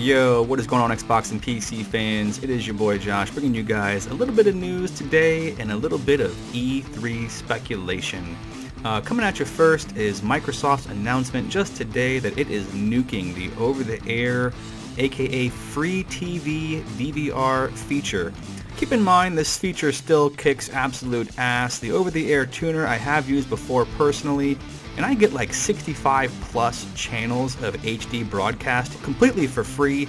Yo, what is going on, Xbox and PC fans? It is your boy Josh, bringing you guys a little bit of news today and a little bit of E3 speculation. Coming at you first is Microsoft's announcement just today that it is nuking the over-the-air, aka free TV DVR feature. Keep in mind, this feature still kicks absolute ass. The over-the-air tuner I have used before personally, and I get like 65 plus channels of HD broadcast completely for free,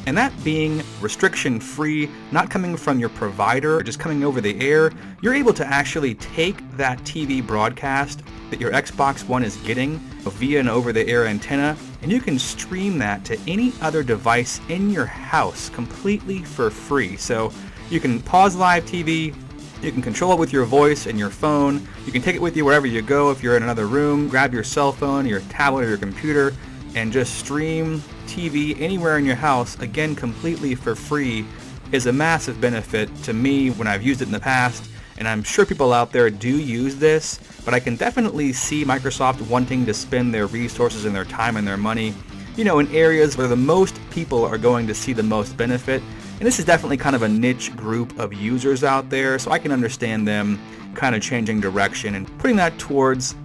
and that being restriction free, not coming from your provider, just coming over the air. You're able to actually take that TV broadcast that your Xbox One is getting via an over-the-air antenna, and you can stream that to any other device in your house completely for free. So you can pause live TV, you can control it with your voice and your phone. You can take it with you wherever you go. If you're in another room, grab your cell phone, your tablet, or your computer, and just stream TV anywhere in your house, again, completely for free, is a massive benefit to me when I've used it in the past. And I'm sure people out there do use this, but I can definitely see Microsoft wanting to spend their resources and their time and their money, in areas where the most people are going to see the most benefit. And this is definitely kind of a niche group of users out there, so I can understand them kind of changing direction and putting that towards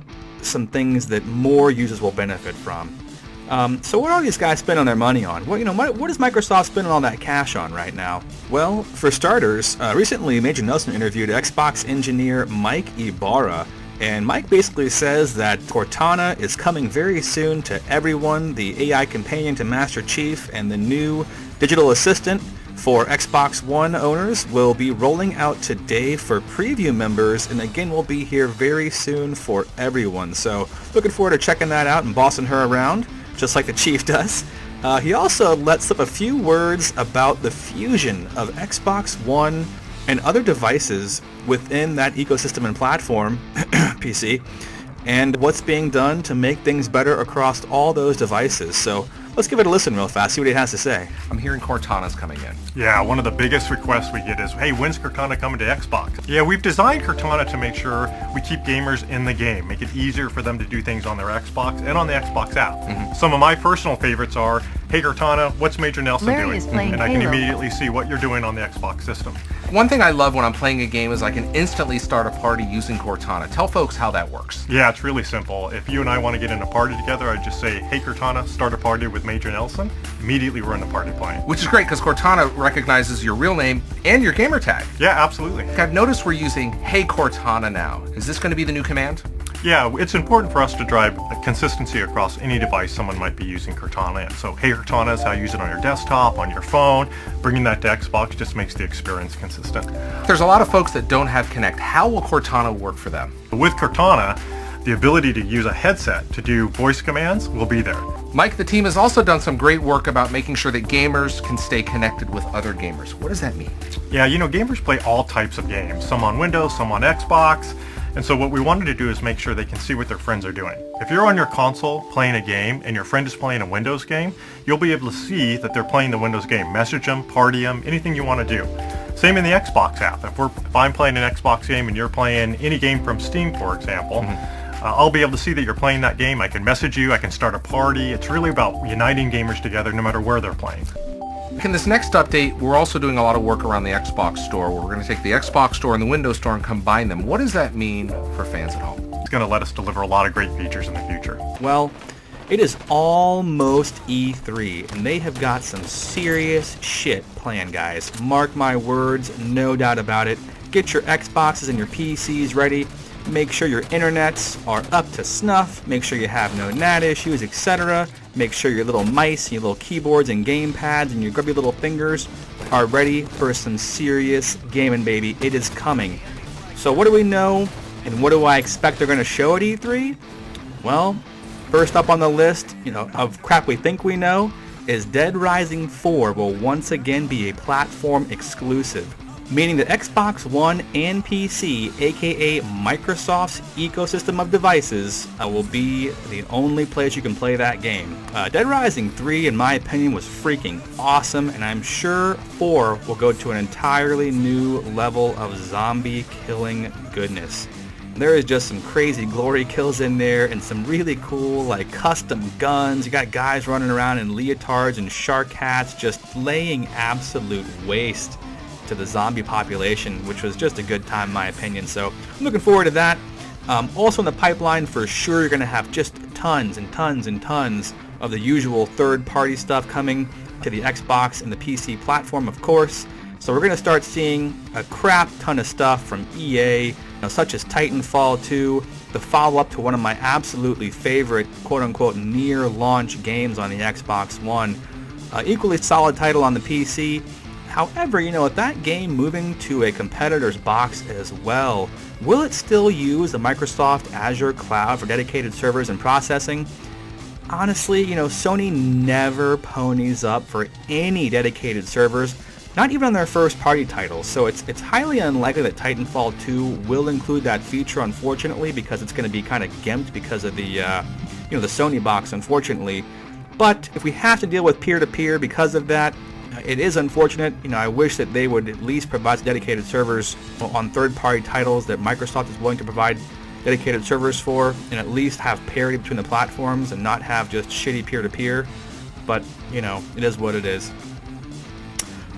some things that more users will benefit from. So what are these guys spending their money on? What is Microsoft spending all that cash on right now? Well, for starters, recently Major Nelson interviewed Xbox engineer Mike Ibarra, and Mike basically says that Cortana is coming very soon to everyone, the AI companion to Master Chief, and the new digital assistant for Xbox One owners will be rolling out today for preview members, and again will be here very soon for everyone. So looking forward to checking that out and bossing her around, just like the Chief does. He also let slip a few words about the fusion of Xbox One and other devices within that ecosystem and platform, PC, and what's being done to make things better across all those devices. So let's give it a listen real fast, see what he has to say. I'm hearing Cortana's coming in. Yeah, one of the biggest requests we get is, hey, when's Cortana coming to Xbox? Yeah, we've designed Cortana to make sure we keep gamers in the game, make it easier for them to do things on their Xbox and on the Xbox app. Some of my personal favorites are, hey Cortana, what's Major Nelson doing? And I can immediately see what you're doing on the Xbox system. One thing I love when I'm playing a game is I can instantly start a party using Cortana. Tell folks how that works. Yeah, it's really simple. If you and I want to get in a party together, I just say, hey Cortana, start a party with Major Nelson. Immediately we're in the party playing. Which is great because Cortana recognizes your real name and your gamer tag. Yeah, absolutely. I've noticed we're using Hey Cortana now. Is this going to be the new command? Yeah, it's important for us to drive consistency across any device someone might be using Cortana in. So, hey Cortana is how you use it on your desktop, on your phone. Bringing that to Xbox just makes the experience consistent. There's a lot of folks that don't have Kinect. How will Cortana work for them? With Cortana, the ability to use a headset to do voice commands will be there. Mike, the team has also done some great work about making sure that gamers can stay connected with other gamers. What does that mean? Yeah, gamers play all types of games, some on Windows, some on Xbox. And so what we wanted to do is make sure they can see what their friends are doing. If you're on your console playing a game and your friend is playing a Windows game, you'll be able to see that they're playing the Windows game. Message them, party them, anything you want to do. Same in the Xbox app. If I'm playing an Xbox game and you're playing any game from Steam, for example, I'll be able to see that you're playing that game. I can message you, I can start a party. It's really about uniting gamers together no matter where they're playing. In this next update, we're also doing a lot of work around the Xbox Store, where we're going to take the Xbox Store and the Windows Store and combine them. What does that mean for fans at home? It's going to let us deliver a lot of great features in the future. Well, it is almost E3, and they have got some serious shit planned, guys. Mark my words, no doubt about it. Get your Xboxes and your PCs ready. Make sure your internets are up to snuff. Make sure you have no NAT issues, etc. Make sure your little mice, your little keyboards and game pads and your grubby little fingers are ready for some serious gaming, baby. It is coming. So what do we know, and what do I expect they're going to show at E3? Well, first up on the list, of crap we think we know, is Dead Rising 4 will once again be a platform exclusive, meaning that Xbox One and PC, aka Microsoft's ecosystem of devices, will be the only place you can play that game. Dead Rising 3, in my opinion, was freaking awesome, and I'm sure 4 will go to an entirely new level of zombie killing goodness. There is just some crazy glory kills in there and some really cool like custom guns. You got guys running around in leotards and shark hats just laying absolute waste to the zombie population, which was just a good time in my opinion. So I'm looking forward to that. Also in the pipeline for sure, you're going to have just tons and tons and tons of the usual third-party stuff coming to the Xbox and the PC platform, of course. So we're going to start seeing a crap ton of stuff from EA, such as Titanfall 2, the follow-up to one of my absolutely favorite quote-unquote near-launch games on the Xbox One. Equally solid title on the PC. However, with that game moving to a competitor's box as well, will it still use the Microsoft Azure cloud for dedicated servers and processing? Honestly, Sony never ponies up for any dedicated servers, not even on their first-party titles, so it's highly unlikely that Titanfall 2 will include that feature, unfortunately, because it's going to be kind of gimped because of the, the Sony box, unfortunately. But if we have to deal with peer-to-peer because of that, it is unfortunate. I wish that they would at least provide dedicated servers on third-party titles that Microsoft is willing to provide dedicated servers for, and at least have parity between the platforms and not have just shitty peer-to-peer. But, it is what it is.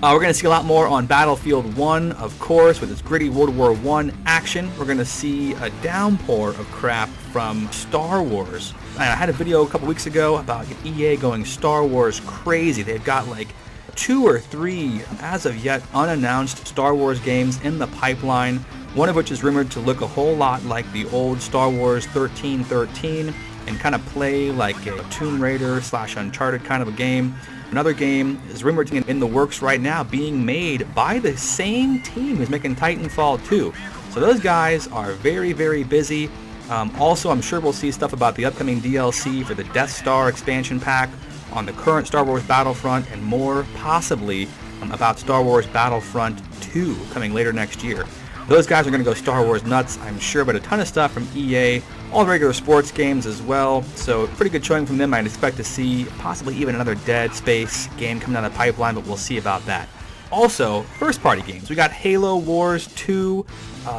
We're going to see a lot more on Battlefield 1, of course, with its gritty World War I action. We're going to see a downpour of crap from Star Wars. I had a video a couple weeks ago about EA going Star Wars crazy. They've got like 2 or 3, as of yet, unannounced Star Wars games in the pipeline, one of which is rumored to look a whole lot like the old Star Wars 1313 and kind of play like a Tomb Raider / Uncharted kind of a game. Another game is rumored to be in the works right now, being made by the same team who's making Titanfall 2. So those guys are very, very busy. Also, I'm sure we'll see stuff about the upcoming DLC for the Death Star expansion pack on the current Star Wars Battlefront, and more possibly about Star Wars Battlefront 2 coming later next year. Those guys are going to go Star Wars nuts, I'm sure, but a ton of stuff from EA, all the regular sports games as well, so pretty good showing from them. I'd expect to see possibly even another Dead Space game coming down the pipeline, but we'll see about that. Also, first-party games. We got Halo Wars 2,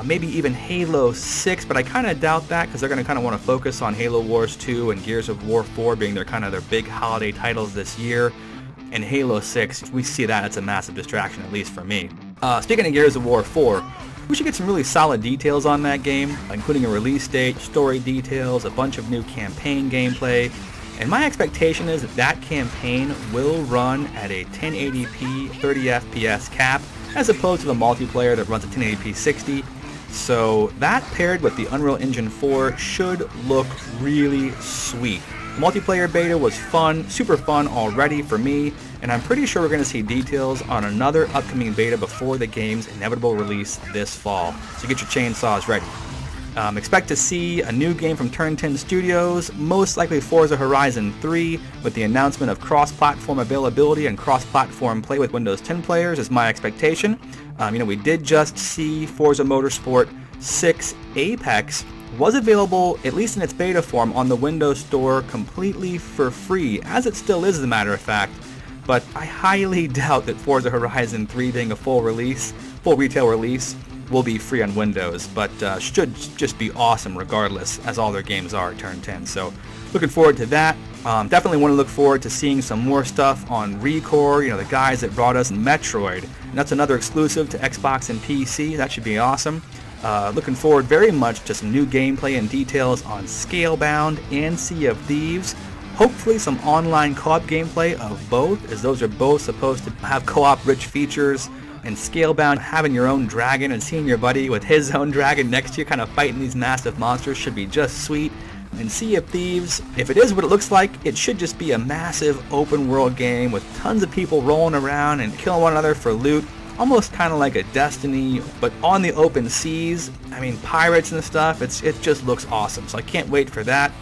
maybe even Halo 6, but I kind of doubt that because they're going to kind of want to focus on Halo Wars 2 and Gears of War 4 being their big holiday titles this year. And Halo 6, we see that, it's a massive distraction, at least for me. Speaking of Gears of War 4, we should get some really solid details on that game, including a release date, story details, a bunch of new campaign gameplay, and my expectation is that that campaign will run at a 1080p 30 FPS cap, as opposed to the multiplayer that runs at 1080p 60. So that paired with the Unreal Engine 4 should look really sweet. The multiplayer beta was fun, super fun already for me, and I'm pretty sure we're going to see details on another upcoming beta before the game's inevitable release this fall. So get your chainsaws ready. Expect to see a new game from Turn 10 Studios, most likely Forza Horizon 3, with the announcement of cross-platform availability and cross-platform play with Windows 10 players is my expectation. We did just see Forza Motorsport 6 Apex was available, at least in its beta form, on the Windows Store completely for free, as it still is as a matter of fact. But I highly doubt that Forza Horizon 3 being a full retail release, will be free on Windows, but should just be awesome regardless, as all their games are at Turn 10. So looking forward to that. Definitely want to look forward to seeing some more stuff on Recore, the guys that brought us Metroid. And that's another exclusive to Xbox and PC. That should be awesome. Looking forward very much to some new gameplay and details on Scalebound and Sea of Thieves. Hopefully some online co-op gameplay of both, as those are both supposed to have co-op rich features. And Scalebound, having your own dragon and seeing your buddy with his own dragon next to you kind of fighting these massive monsters should be just sweet. And Sea of Thieves, if it is what it looks like, it should just be a massive open world game with tons of people rolling around and killing one another for loot. Almost kind of like a Destiny, but on the open seas. Pirates and stuff, it just looks awesome. So I can't wait for that.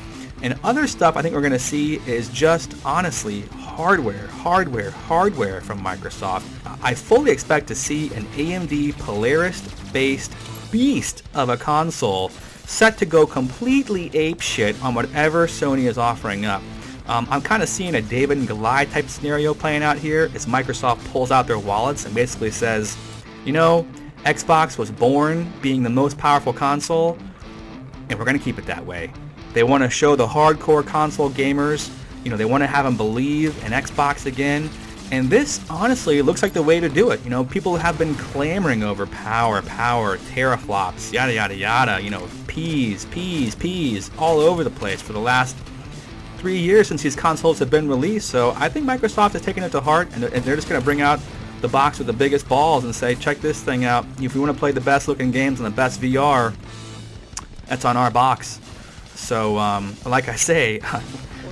And other stuff I think we're going to see is just, honestly, hardware from Microsoft. I fully expect to see an AMD Polaris-based beast of a console set to go completely apeshit on whatever Sony is offering up. I'm kind of seeing a David and Goliath type scenario playing out here as Microsoft pulls out their wallets and basically says, Xbox was born being the most powerful console, and we're going to keep it that way. They want to show the hardcore console gamers, you know, they want to have them believe in Xbox again. And this, honestly, looks like the way to do it. You know, people have been clamoring over power, teraflops, yada, yada, yada, you know, P's, all over the place for the last 3 years since these consoles have been released. So I think Microsoft is taking it to heart, and they're just going to bring out the box with the biggest balls and say, check this thing out. If you want to play the best looking games and the best VR, that's on our box. So, like I say,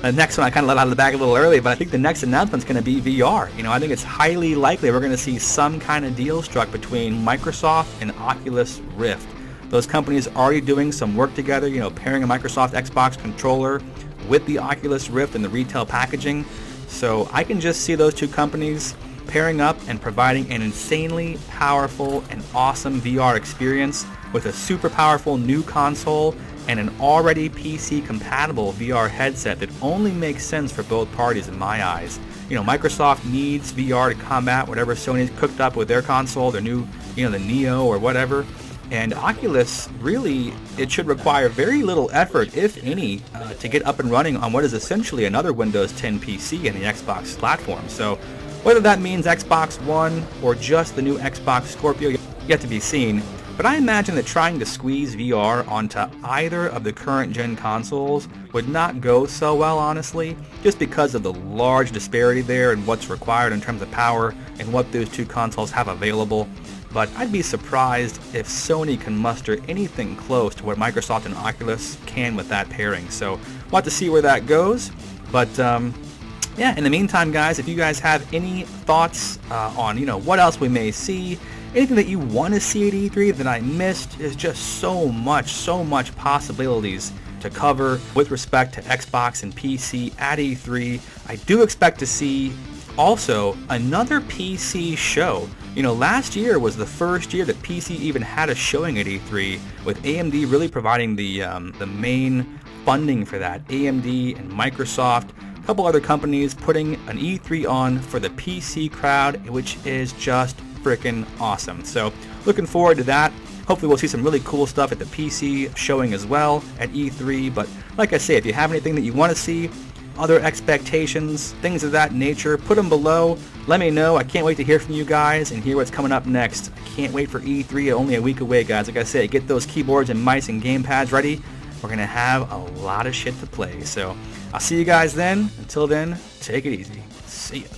the next one I kind of let out of the bag a little early, but I think the next announcement's going to be VR. You know, I think it's highly likely we're going to see some kind of deal struck between Microsoft and Oculus Rift. Those companies are already doing some work together, you know, pairing a Microsoft Xbox controller with the Oculus Rift and the retail packaging. So I can just see those two companies pairing up and providing an insanely powerful and awesome VR experience with a super powerful new console and an already PC compatible VR headset that only makes sense for both parties in my eyes. You know, Microsoft needs VR to combat whatever Sony's cooked up with their console, their new, you know, the Neo or whatever. And Oculus, really, it should require very little effort, if any, to get up and running on what is essentially another Windows 10 PC in the Xbox platform. So whether that means Xbox One or just the new Xbox Scorpio, yet to be seen. But I imagine that trying to squeeze VR onto either of the current gen consoles would not go so well, honestly, just because of the large disparity there in what's required in terms of power and what those two consoles have available. But I'd be surprised if Sony can muster anything close to what Microsoft and Oculus can with that pairing. So we'll have to see where that goes. But yeah, in the meantime, guys, if you guys have any thoughts on, you know, what else we may see, anything that you want to see at E3 that I missed, is just so much possibilities to cover with respect to Xbox and PC at E3. I do expect to see also another PC show. You know, last year was the first year that PC even had a showing at E3, with AMD really providing the main funding for that. AMD and Microsoft, a couple other companies putting an E3 on for the PC crowd, which is just freaking awesome. So looking forward to that. Hopefully we'll see some really cool stuff at the PC showing as well at E3. But like I say, if you have anything that you want to see, other expectations, things of that nature, put them below. Let me know. I can't wait to hear from you guys and hear what's coming up next. I can't wait for E3, only a week away, guys. Like I said, get those keyboards and mice and gamepads ready. We're going to have a lot of shit to play. So I'll see you guys then. Until then, take it easy. See ya.